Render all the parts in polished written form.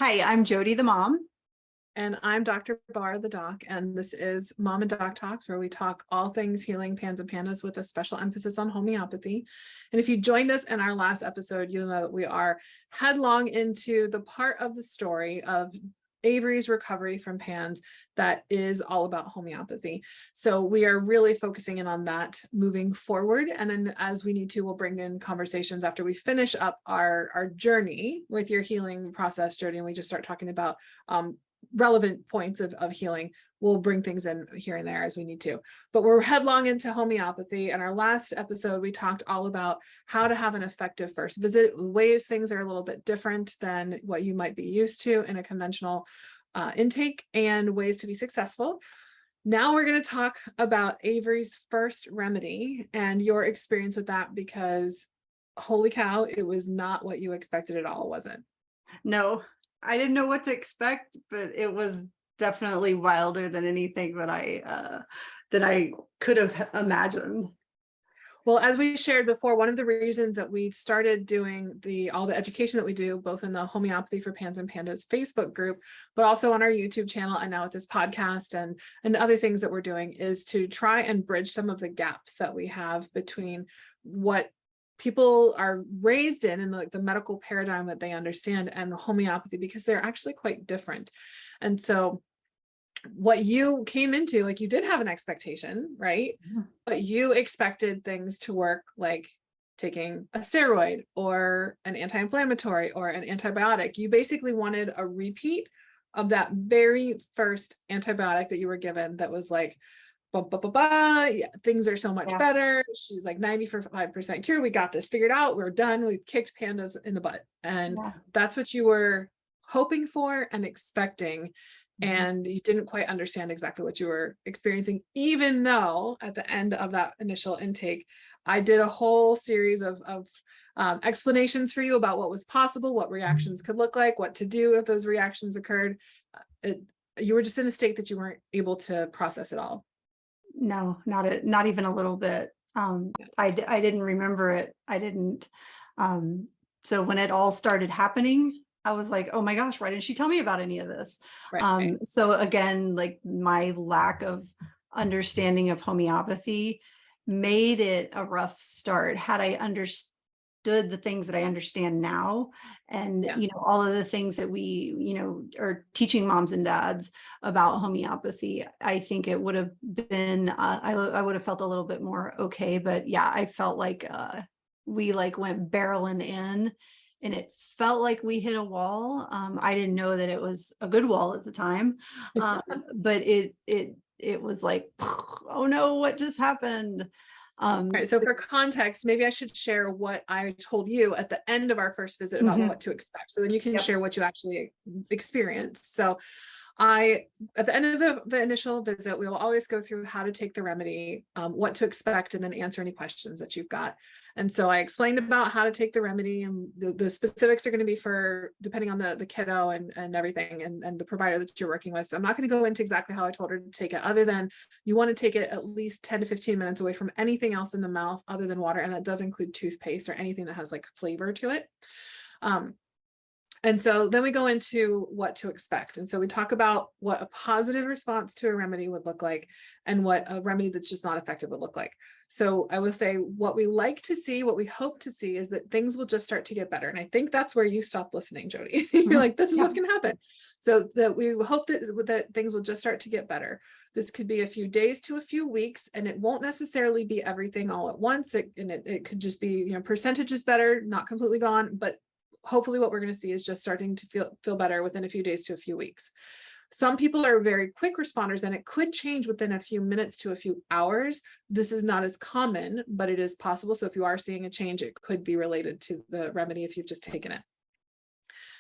Hi, I'm Jody, the mom. And I'm Dr. Barr, the doc, and this is Mom and Doc Talks, where we talk all things healing pans and pandas with a special emphasis on homeopathy. And if you joined us in our last episode, you'll know that we are headlong into the part of the story of Avery's recovery from PANS that is all about homeopathy. So we are really focusing in on that moving forward. And then as we need to, we'll bring in conversations after we finish up our journey with your healing process, Jody, and we just start talking about relevant points of healing. We'll bring things in here and there as we need to, but we're headlong into homeopathy. And our last episode, we talked all about how to have an effective first visit, ways things are a little bit different than what you might be used to in a conventional intake, and ways to be successful. Now we're going to talk about Avery's first remedy and your experience with that, because holy cow, it was not what you expected at all, was it? No, I didn't know what to expect, but it was definitely wilder than anything that I could have imagined. Well, as we shared before, one of the reasons that we started doing all the education that we do, both in the Homeopathy for Pans and Pandas Facebook group, but also on our YouTube channel and now with this podcast and other things that we're doing, is to try and bridge some of the gaps that we have between what people are raised in and the medical paradigm that they understand and the homeopathy, because they're actually quite different. And so what you came into, like, you did have an expectation, right? But you expected things to work like taking a steroid or an anti-inflammatory or an antibiotic. You basically wanted a repeat of that very first antibiotic that you were given that was like, yeah, things are so much better. She's like 95% cured. We got this figured out. We're done. We've kicked pandas in the butt. And that's what you were hoping for and expecting. And you didn't quite understand exactly what you were experiencing, even though at the end of that initial intake, I did a whole series of explanations for you about what was possible, what reactions could look like, what to do if those reactions occurred. You were just in a state that you weren't able to process it all. No, not even a little bit. I didn't remember it. I didn't. So when it all started happening, I was like, oh my gosh, why didn't she tell me about any of this? Right. So again, like, my lack of understanding of homeopathy made it a rough start. Had I understood the things that I understand now, and all of the things that we are teaching moms and dads about homeopathy, I think it would have been I would have felt a little bit more okay. But yeah, I felt like we went barreling in, and it felt like we hit a wall. I didn't know that it was a good wall at the time, but it was like, oh no, what just happened? Right. So for context, maybe I should share what I told you at the end of our first visit about what to expect. So then you can share what you actually experienced. So at the end of the initial visit, we will always go through how to take the remedy, what to expect, and then answer any questions that you've got. And so I explained about how to take the remedy, and the specifics are going to be for depending on the kiddo and everything, and the provider that you're working with. So I'm not going to go into exactly how I told her to take it, other than you want to take it at least 10 to 15 minutes away from anything else in the mouth other than water. And that does include toothpaste or anything that has like flavor to it. And so then we go into what to expect. And so we talk about what a positive response to a remedy would look like, and what a remedy that's just not effective would look like. So I will say what we like to see, what we hope to see, is that things will just start to get better. And I think that's where you stopped listening, Jody. You're like, this is what's going to happen. So that we hope that things will just start to get better. This could be a few days to a few weeks, and it won't necessarily be everything all at once. It could just be, percentages better, not completely gone, but hopefully what we're going to see is just starting to feel better within a few days to a few weeks. Some people are very quick responders, and it could change within a few minutes to a few hours. This is not as common, but it is possible. So if you are seeing a change, it could be related to the remedy if you've just taken it.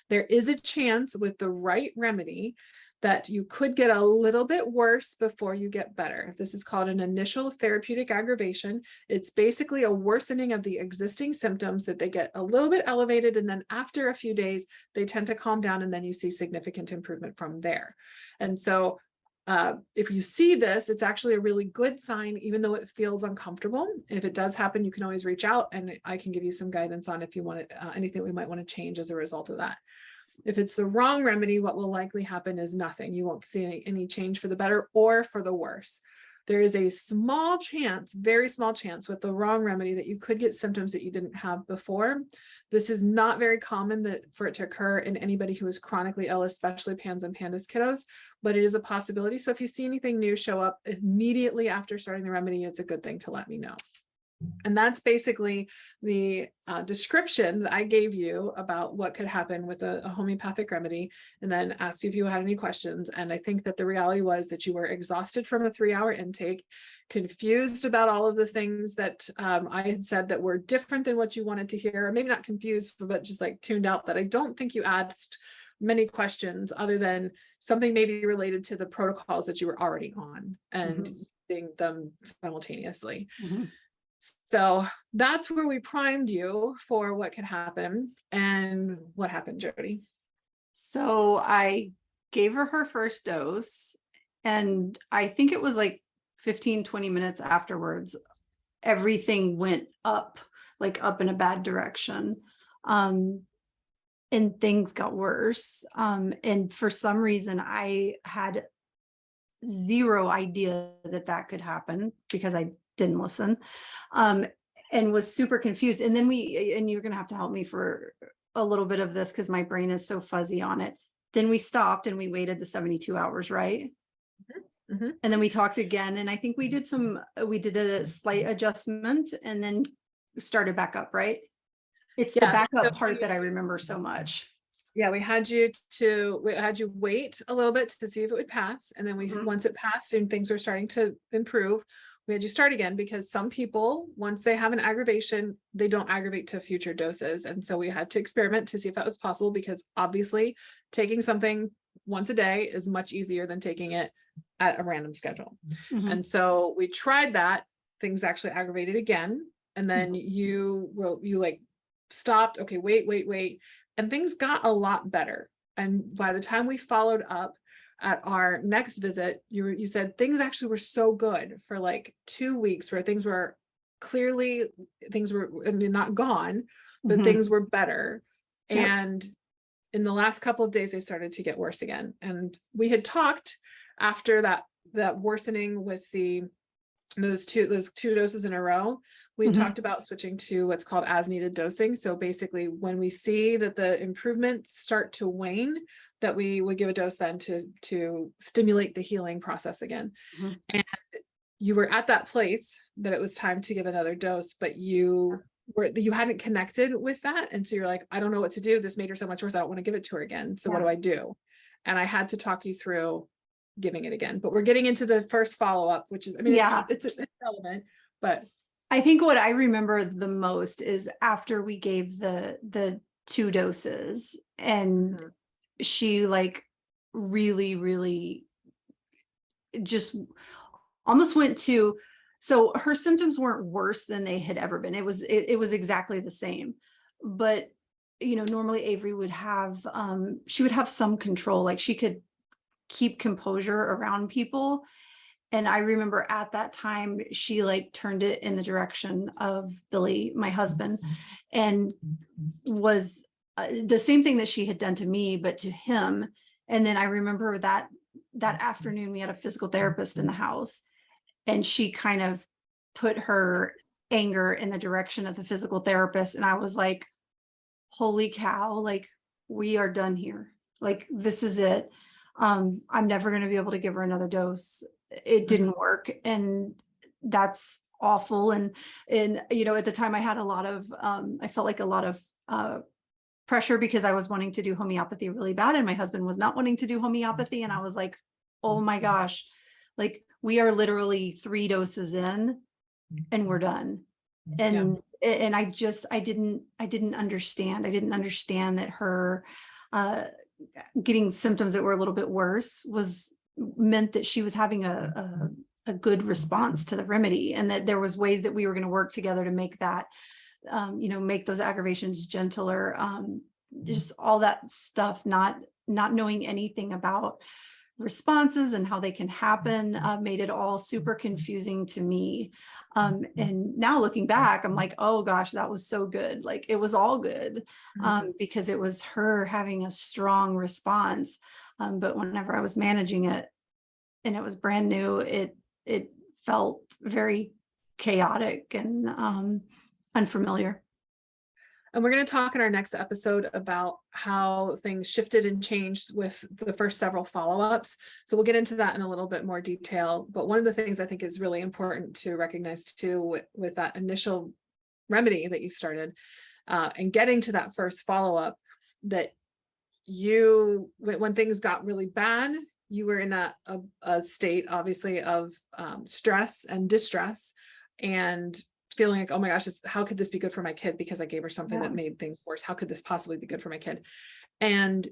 There is a chance with the right remedy that you could get a little bit worse before you get better. This is called an initial therapeutic aggravation. It's basically a worsening of the existing symptoms, that they get a little bit elevated, and then after a few days, they tend to calm down, and then you see significant improvement from there. And so if you see this, it's actually a really good sign, even though it feels uncomfortable. If it does happen, you can always reach out, and I can give you some guidance on if you want anything we might want to change as a result of that. If it's the wrong remedy, what will likely happen is nothing. You won't see any change for the better or for the worse. There is a small chance, very small chance with the wrong remedy that you could get symptoms that you didn't have before. This is not very common for it to occur in anybody who is chronically ill, especially PANS and PANDAS kiddos, but it is a possibility. So if you see anything new show up immediately after starting the remedy, it's a good thing to let me know. And that's basically the description that I gave you about what could happen with a homeopathic remedy, and then asked you if you had any questions. And I think that the reality was that you were exhausted from a 3-hour intake, confused about all of the things that I had said that were different than what you wanted to hear, or maybe not confused, but just like tuned out, that I don't think you asked many questions other than something maybe related to the protocols that you were already on and using them simultaneously. So that's where we primed you for what could happen. And what happened, Jody? So I gave her first dose, and I think it was like 15-20 minutes afterwards, everything went up, like up in a bad direction. And things got worse. And for some reason, I had zero idea that could happen because I didn't listen, and was super confused. And then you're going to have to help me for a little bit of this because my brain is so fuzzy on it. Then we stopped and we waited the 72 hours, right? And then we talked again. And I think we did a slight adjustment and then started back up, right? It's the backup part that I remember so much. Yeah, we had you wait a little bit to see if it would pass. And then once it passed and things were starting to improve, we had you start again, because some people, once they have an aggravation, they don't aggravate to future doses. And so we had to experiment to see if that was possible, because obviously taking something once a day is much easier than taking it at a random schedule. And so we tried that. Things actually aggravated again. And then you like stopped. Okay, wait. And things got a lot better. And by the time we followed up at our next visit, you said things actually were so good for like 2 weeks, where things were not gone, but things were better. And in the last couple of days, they've started to get worse again. And we had talked after that worsening with those two doses in a row. We talked about switching to what's called as needed dosing. So basically, when we see that the improvements start to wane, that we would give a dose then to stimulate the healing process again. And you were at that place that it was time to give another dose, but you hadn't connected with that. And so you're like, I don't know what to do. This made her so much worse. I don't want to give it to her again. So what do I do? And I had to talk you through giving it again. But we're getting into the first follow-up, which is, it's relevant, but I think what I remember the most is after we gave the 2 doses, and she like really just almost went to, so her symptoms weren't worse than they had ever been. It was exactly the same. But normally Avery would have she would have some control, like she could keep composure around people. And I remember at that time, she like turned it in the direction of Billy, my husband, and was the same thing that she had done to me, but to him. And then I remember that afternoon, we had a physical therapist in the house, and she kind of put her anger in the direction of the physical therapist. And I was like, holy cow, like we are done here. Like, this is it. I'm never going to be able to give her another dose. It didn't work. And that's awful. And at the time I had a lot of, I felt like a lot of pressure, because I was wanting to do homeopathy really bad. And my husband was not wanting to do homeopathy. And I was like, oh my gosh, like we are literally 3 doses in and we're done. And I didn't understand. I didn't understand that her, getting symptoms that were a little bit worse meant that she was having a good response to the remedy, and that there was ways that we were going to work together to make that, make those aggravations gentler, just all that stuff, not knowing anything about responses and how they can happen, made it all super confusing to me. And now looking back, I'm like, oh gosh, that was so good. Like it was all good, because it was her having a strong response. But whenever I was managing it and it was brand new, it felt very chaotic and unfamiliar. And we're going to talk in our next episode about how things shifted and changed with the first several follow-ups. So we'll get into that in a little bit more detail. But one of the things I think is really important to recognize too, with that initial remedy that you started, and getting to that first follow-up, that you, when things got really bad, you were in a state, obviously, of stress and distress, and feeling like, oh my gosh, how could this be good for my kid? Because I gave her something that made things worse. How could this possibly be good for my kid? And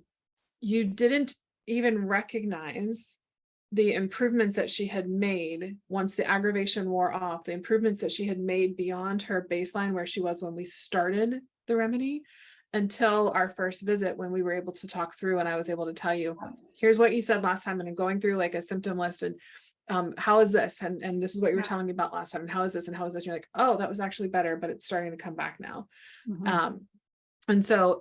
you didn't even recognize the improvements that she had made once the aggravation wore off, the improvements that she had made beyond her baseline where she was when we started the remedy, until our first visit, when we were able to talk through and I was able to tell you, here's what you said last time, and I'm going through like a symptom list, and how is this? And this is what you were telling me about last time. And how is this? And how is this? And you're like, oh, that was actually better, but it's starting to come back now. And so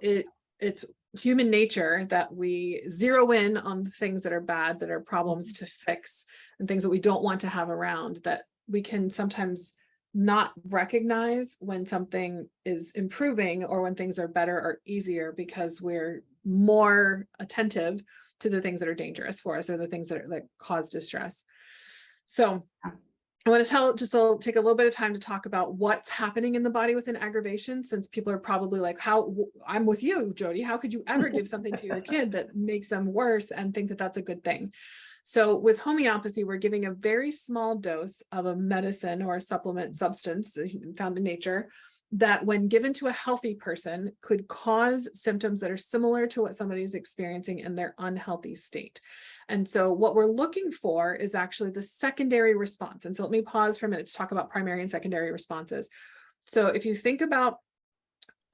it's human nature that we zero in on the things that are bad, that are problems to fix, and things that we don't want to have around, that we can sometimes not recognize when something is improving or when things are better or easier, because we're more attentive to the things that are dangerous for us, or the things that cause distress. So I want to take a little bit of time to talk about what's happening in the body with an aggravation, since people are probably like, I'm with you, Jody, how could you ever give something to your kid that makes them worse and think that that's a good thing? So with homeopathy, we're giving a very small dose of a medicine or a supplement substance found in nature that, when given to a healthy person, could cause symptoms that are similar to what somebody is experiencing in their unhealthy state. And so what we're looking for is actually the secondary response. And so let me pause for a minute to talk about primary and secondary responses. So if you think about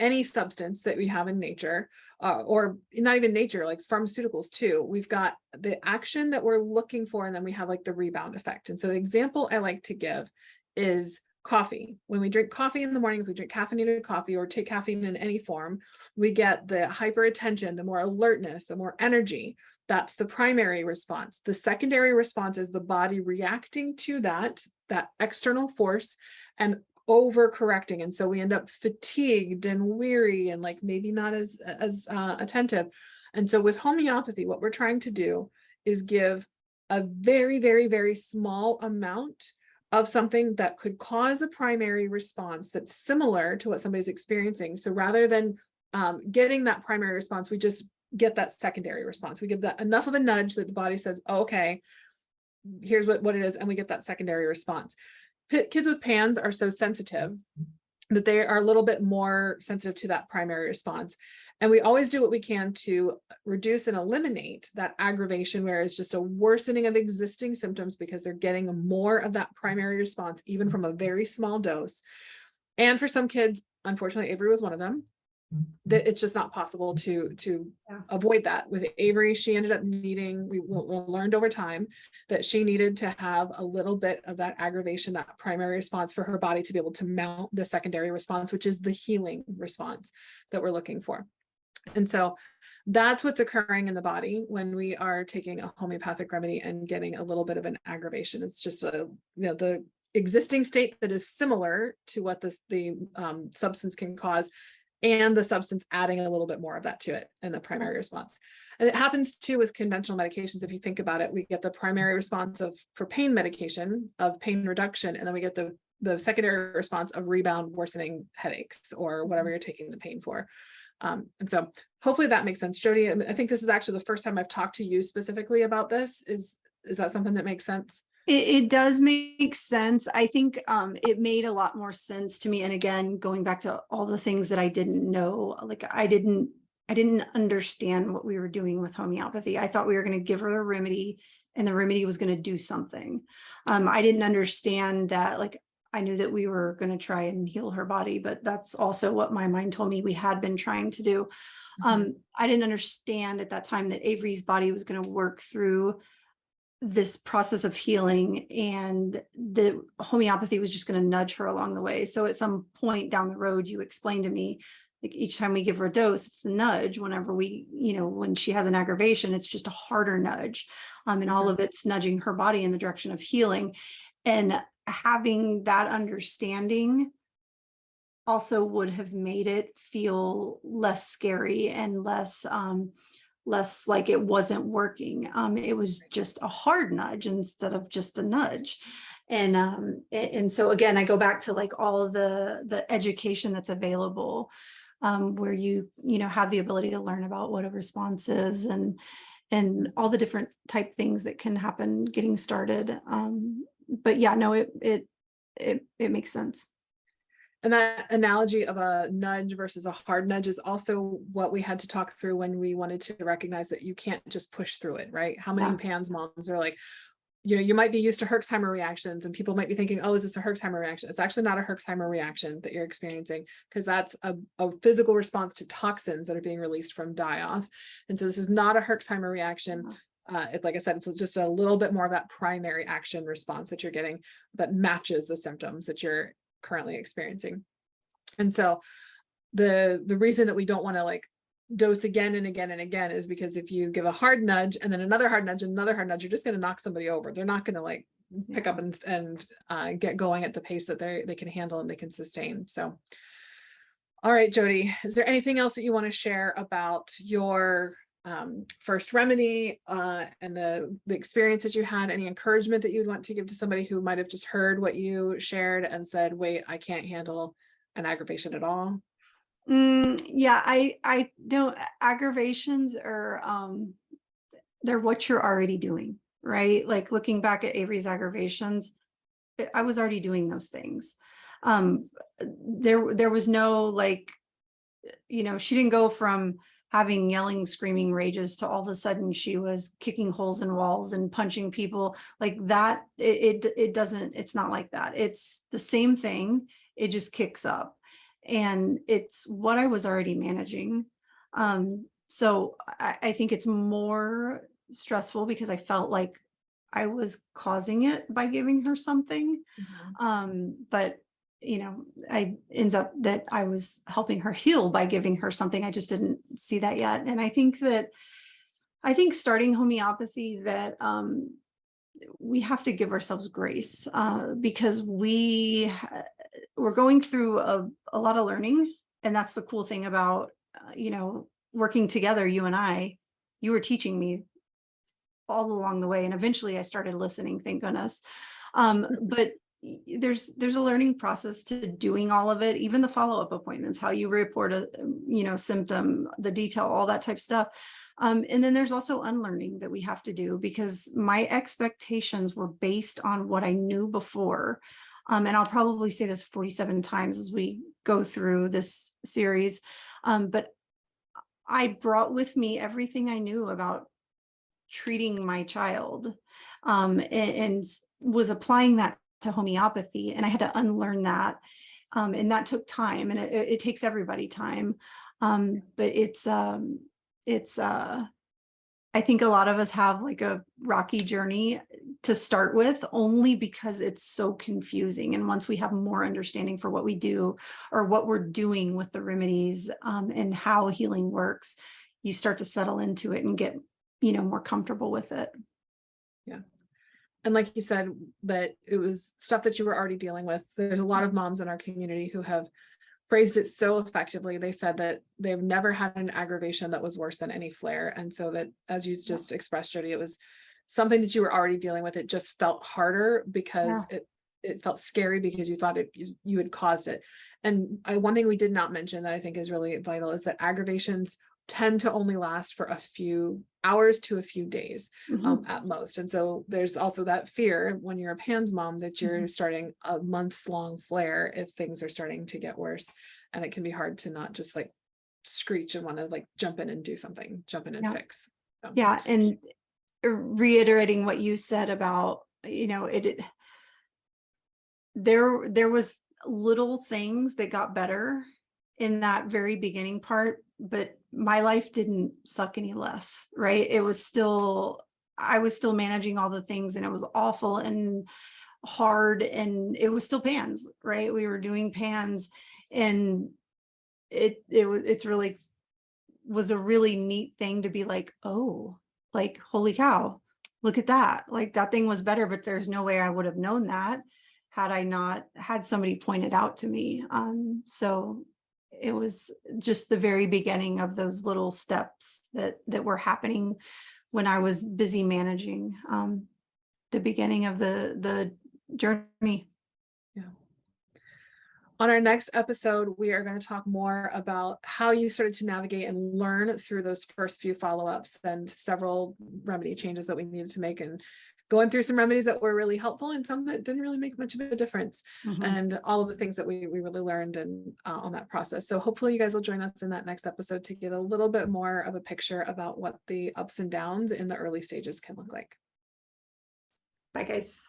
any substance that we have in nature, or not even nature, like pharmaceuticals too, we've got the action that we're looking for, and then we have like the rebound effect. And so the example I like to give is coffee. When we drink coffee in the morning, if we drink caffeinated coffee or take caffeine in any form, we get the hyperattention, the more alertness, the more energy. That's the primary response. The secondary response is the body reacting to that external force and overcorrecting. And so we end up fatigued and weary and like maybe not as attentive. And so with homeopathy, what we're trying to do is give a very, very, very small amount of something that could cause a primary response that's similar to what somebody's experiencing. So rather than getting that primary response, we just get that secondary response. We give that enough of a nudge that the body says, oh, okay, here's what it is. And we get that secondary response. Kids with PANS are so sensitive that they are a little bit more sensitive to that primary response. And we always do what we can to reduce and eliminate that aggravation, where it's just a worsening of existing symptoms because they're getting more of that primary response, even from a very small dose. And for some kids, unfortunately, Avery was one of them, that it's just not possible to avoid that. With Avery, she ended up needing, we learned over time that she needed to have a little bit of that aggravation, that primary response, for her body to be able to mount the secondary response, which is the healing response that we're looking for. And so that's what's occurring in the body when we are taking a homeopathic remedy and getting a little bit of an aggravation. It's just the existing state that is similar to what the substance can cause, and the substance adding a little bit more of that to it in the primary response. And it happens too with conventional medications. If you think about it, we get the primary response for pain medication, of pain reduction, and then we get the secondary response of rebound, worsening headaches, or whatever you're taking the pain for. And so hopefully that makes sense. Jody, I think this is actually the first time I've talked to you specifically about this. Is that something that makes sense? It does make sense. I think it made a lot more sense to me. And again, going back to all the things that I didn't know, like I didn't understand what we were doing with homeopathy. I thought we were going to give her a remedy and the remedy was going to do something. I didn't understand that, like, I knew that we were going to try and heal her body, but that's also what my mind told me we had been trying to do. I didn't understand at that time that Avery's body was going to work through this process of healing, and the homeopathy was just going to nudge her along the way. So at some point down the road, you explained to me, like, each time we give her a dose, it's the nudge. Whenever we, when she has an aggravation, it's just a harder nudge. And all of it's nudging her body in the direction of healing. And having that understanding also would have made it feel less scary and less like it wasn't working. It was just a hard nudge instead of just a nudge. And so again, I go back to like all of the education that's available, where you have the ability to learn about what a response is, and all the different type things that can happen getting started. But yeah, no, it makes sense. And that analogy of a nudge versus a hard nudge is also what we had to talk through when we wanted to recognize that you can't just push through it, right? How many PANS moms are like, you might be used to Herxheimer reactions, and people might be thinking, oh, is this a Herxheimer reaction? It's actually not a Herxheimer reaction that you're experiencing, because that's a physical response to toxins that are being released from die-off. And so this is not a Herxheimer reaction. It's, like I said, it's just a little bit more of that primary action response that you're getting that matches the symptoms that you're currently experiencing. And so the reason that we don't want to like dose again and again and again is because if you give a hard nudge and then another hard nudge and another hard nudge, you're just going to knock somebody over. They're not going to like pick up and get going at the pace that they can handle and they can sustain. So, all right, Jody, is there anything else that you want to share about your first remedy and the experiences you had? Any encouragement that you'd want to give to somebody who might have just heard what you shared and said, wait, I can't handle an aggravation at all? Yeah, I don't. Aggravations are they're what you're already doing, right? Like looking back at Avery's aggravations, I was already doing those things. There was no like, she didn't go from having yelling, screaming rages to all of a sudden she was kicking holes in walls and punching people like that. It doesn't, it's not like that. It's the same thing. It just kicks up, and it's what I was already managing. So I think it's more stressful because I felt like I was causing it by giving her something. But I ends up that I was helping her heal by giving her something. I just didn't see that yet. And I think starting homeopathy, that we have to give ourselves grace, because we're going through a lot of learning. And that's the cool thing about, working together, you and I. You were teaching me all along the way, and eventually I started listening, thank goodness. But there's a learning process to doing all of it, even the follow-up appointments, how you report a symptom, the detail, all that type of stuff. And then there's also unlearning that we have to do, because my expectations were based on what I knew before. And I'll probably say this 47 times as we go through this series. But I brought with me everything I knew about treating my child, and was applying that to homeopathy, and I had to unlearn that. And that took time, and it takes everybody time. But I think a lot of us have like a rocky journey to start with, only because it's so confusing. And once we have more understanding for what we do or what we're doing with the remedies, and how healing works, you start to settle into it and get, more comfortable with it. Yeah. And like you said, that it was stuff that you were already dealing with. There's a lot of moms in our community who have phrased it so effectively. They said that they've never had an aggravation that was worse than any flare. And so that, as you just expressed, Jody, it was something that you were already dealing with. It just felt harder because it felt scary because you thought you had caused it. And one thing we did not mention that I think is really vital is that aggravations tend to only last for a few hours to a few days at most. And so there's also that fear when you're a PANS mom that you're starting a months long flare if things are starting to get worse. And it can be hard to not just like screech and want to like jump in and do something, jump in and fix. So. Yeah. And reiterating what you said about, there was little things that got better in that very beginning part, but my life didn't suck any less, right? It was still I was still managing all the things, and it was awful and hard, and it was still pans, right? We were doing pans, and it's really was a really neat thing to be like, oh, like, holy cow, look at that. Like, that thing was better, but there's no way I would have known that had I not had somebody point it out to me. So it was just the very beginning of those little steps that were happening when I was busy managing, the beginning of the journey. Yeah. On our next episode, we are going to talk more about how you started to navigate and learn through those first few follow-ups and several remedy changes that we needed to make, and going through some remedies that were really helpful and some that didn't really make much of a difference, and all of the things that we really learned and on that process. So hopefully you guys will join us in that next episode to get a little bit more of a picture about what the ups and downs in the early stages can look like. Bye, guys.